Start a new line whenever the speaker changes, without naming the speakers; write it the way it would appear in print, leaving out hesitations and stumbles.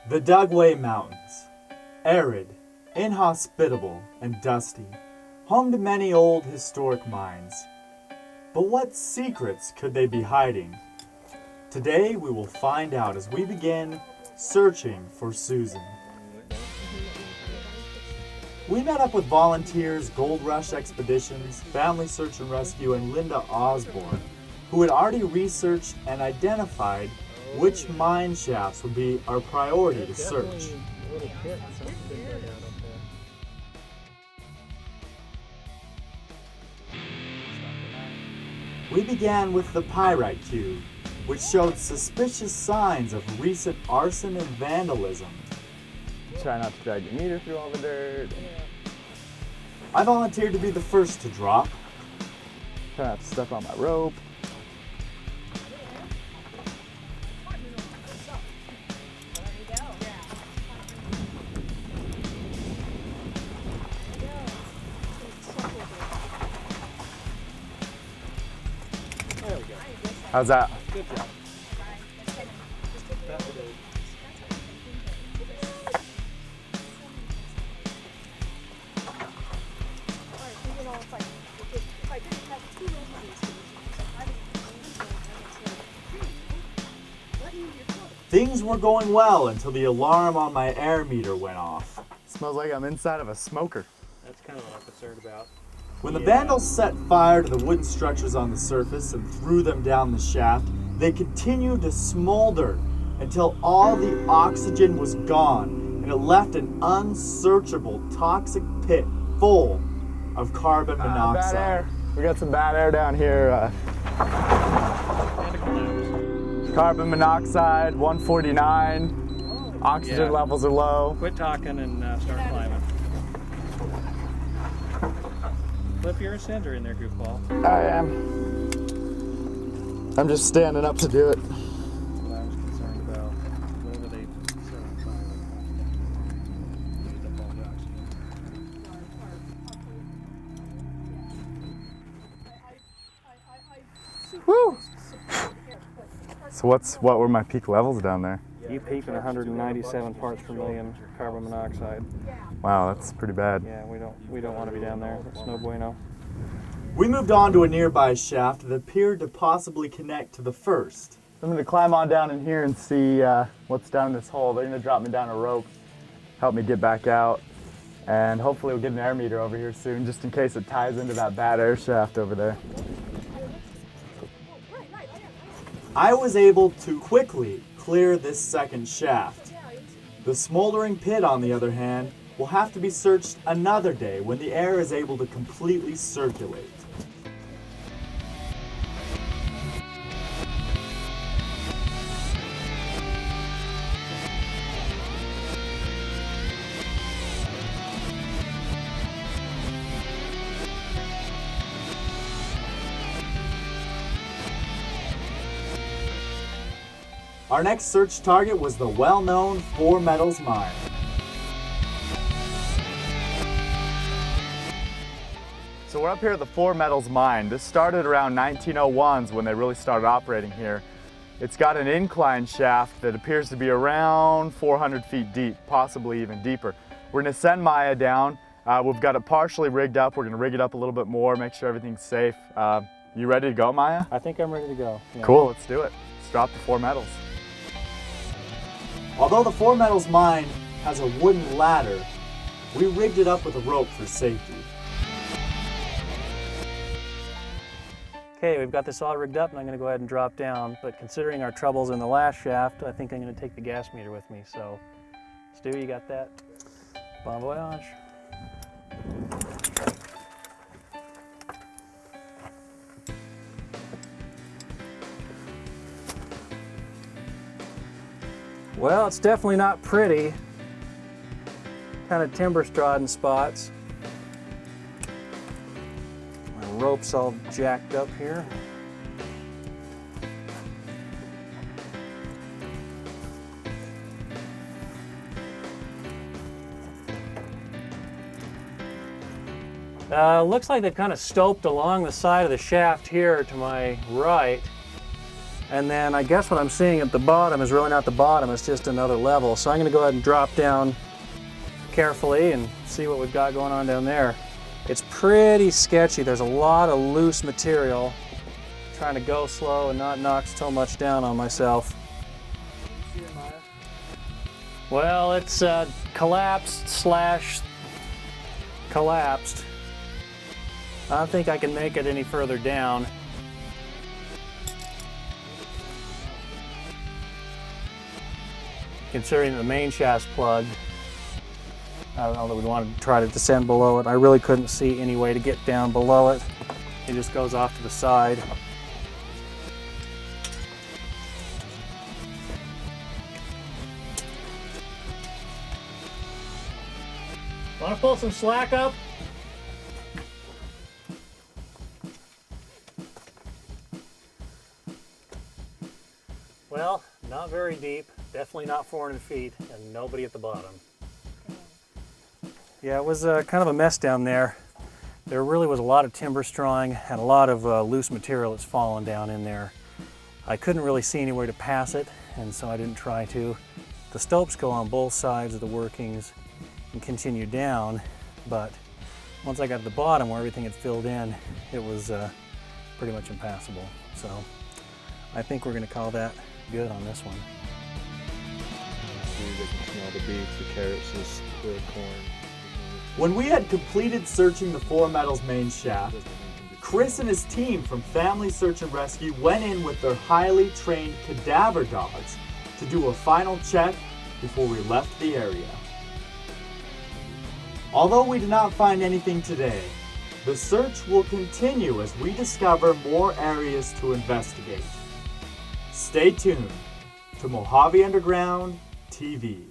The Dugway Mountains, arid, inhospitable, and dusty, home to many old historic mines. But what secrets could they be hiding? Today we will find out as we begin searching for Susan. We met up with volunteers, Gold Rush Expeditions, Family Search and Rescue, and Linda Osborne, who had already researched and identified which mine shafts would be our priority to search. We began with the pyrite cube, which showed suspicious signs of recent arson and vandalism.
Try not to drag your meter through all the dirt.
I volunteered to be the first to drop.
Try not to step on my rope. How's that?
Good job.
Things were going well until the alarm on my air meter went off.
Smells like I'm inside of a smoker.
That's kind of what I'm concerned about.
When the vandals set fire to the wooden structures on the surface and threw them down the shaft, they continued to smolder until all the oxygen was gone and it left an unsearchable toxic pit full of carbon monoxide.
Bad air. We got some bad air down here. Carbon monoxide, 149. Oxygen levels are low.
Quit talking and start climbing. Flip your ascender in there, goofball.
I am. I'm just standing up to do it.
That's what I was concerned about. Whether they set on fire. Use up all the oxygen.
Woo! So what were my peak levels down there?
You peak in 197 parts per million carbon monoxide.
Wow, that's pretty bad.
Yeah, we don't want to be down there. It's no bueno.
We moved on to a nearby shaft that appeared to possibly connect to the first.
I'm going to climb on down in here and see what's down in this hole. They're going to drop me down a rope, help me get back out, and hopefully we'll get an air meter over here soon, just in case it ties into that bad air shaft over there.
I was able to quickly clear this second shaft. The smoldering pit, on the other hand, will have to be searched another day when the air is able to completely circulate. Our next search target was the well-known Four Metals Mine.
So we're up here at the Four Metals Mine. This started around 1901s when they really started operating here. It's got an incline shaft that appears to be around 400 feet deep, possibly even deeper. We're gonna send Maya down. We've got it partially rigged up. We're gonna rig it up a little bit more, make sure everything's safe. You ready to go, Maya?
I think I'm ready to go. Yeah.
Cool, let's do it. Let's drop the Four Metals.
Although the Four Metals Mine has a wooden ladder, we rigged it up with a rope for safety.
Okay, we've got this all rigged up and I'm going to go ahead and drop down, but considering our troubles in the last shaft, I think I'm going to take the gas meter with me. So, Stu, you got that? Bon voyage. Well, it's definitely not pretty. Kind of timber strawed in spots. My rope's all jacked up here. Looks like they've kind of stoped along the side of the shaft here to my right. And then I guess what I'm seeing at the bottom is really not the bottom, it's just another level. So I'm gonna go ahead and drop down carefully and see what we've got going on down there. It's pretty sketchy. There's a lot of loose material. I'm trying to go slow and not knock so much down on myself. Well, it's collapsed slash collapsed. I don't think I can make it any further down. Considering the main shaft's plugged, I don't know that we'd want to try to descend below it. I really couldn't see any way to get down below it. It just goes off to the side. Want to pull some slack up? Well, not very deep, definitely not 400 feet, and nobody at the bottom. Yeah, it was kind of a mess down there. There really was a lot of timber strawing and a lot of loose material that's fallen down in there. I couldn't really see anywhere to pass it, and so I didn't try to. The stopes go on both sides of the workings and continue down, but once I got to the bottom where everything had filled in, it was pretty much impassable. So I think we're going to call that good on this one.
They can smell the beets, the carrots, the corn.
When we had completed searching the Four Metals main shaft, Chris and his team from Family Search and Rescue went in with their highly trained cadaver dogs to do a final check before we left the area. Although we did not find anything today, the search will continue as we discover more areas to investigate. Stay tuned to Mojave Underground TV.